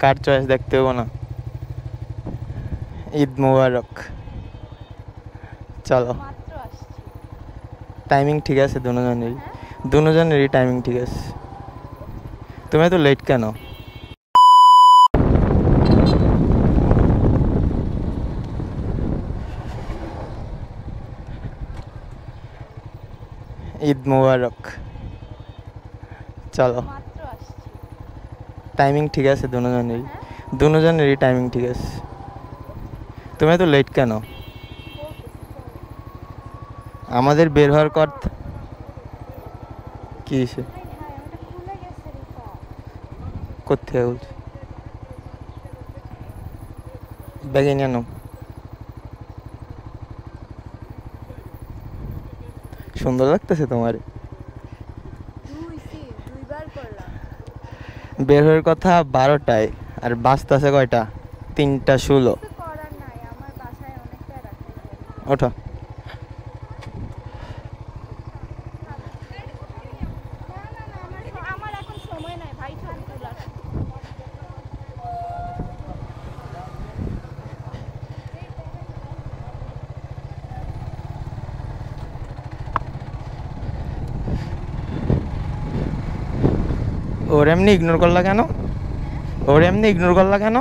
কার choice দেখতে হবো না। ঈদ মুবারক। চলো, টাইমিং ঠিক আছে দুজনেরই টাইমিং ঠিক আছে। তুমি এত লেট কেন? ঈদ মুবারক। চলো, টাইমিং ঠিক আছে দুজনেরই টাইমিং ঠিক আছে। তুমি এত লেট কেন? আমাদের বের হওয়ার কথা কি হয়েছে? কোথায় বলছি ব্যাগে নিয়ে নাও। সুন্দর লাগতেছে তোমার। বের হওয়ার কথা 12টায়, আর বাজতেছে কয়টা? 3:16। ওঠো। ওর এমনি ইগনোর করলা কেন?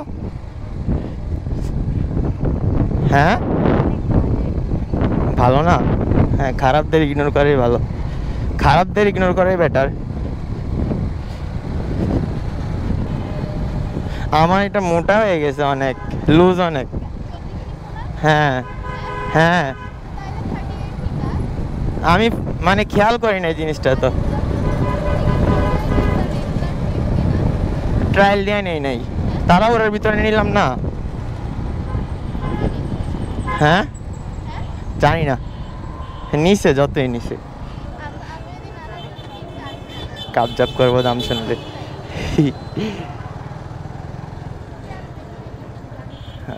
হ্যাঁ, ভালো না? হ্যাঁ, খারাপদের ইগনোর করাই ভালো, খারাপদের ইগনোর করাই বেটার। আমার এটা মোটা হয়ে গেছে অনেক, লুজ অনেক। হ্যাঁ হ্যাঁ, আমি মানে খেয়াল করি না এই জিনিসটা, তো ট্রায়াল দিয়ে নেই তারা ওর ভিতরে নিলাম না। হ্যাঁ, জানি না, নিচে যতই নিচে কাবজাব করবো দাম শুনলে।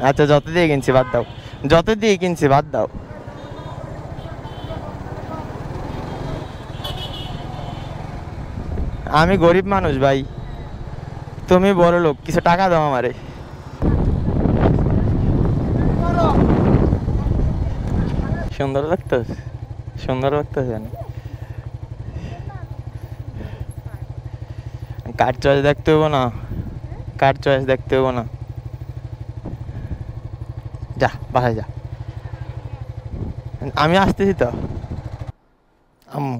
আচ্ছা, যত দিয়ে কিনছি বাদ দাও। আমি গরিব মানুষ ভাই, তুমি বড় লোক, কিছু টাকা দাও আমারে। সুন্দর লাগতেছে কার চয়েস দেখতে হবো না, যা বাসায় যা, আমি আসতেছি তো। আম্মু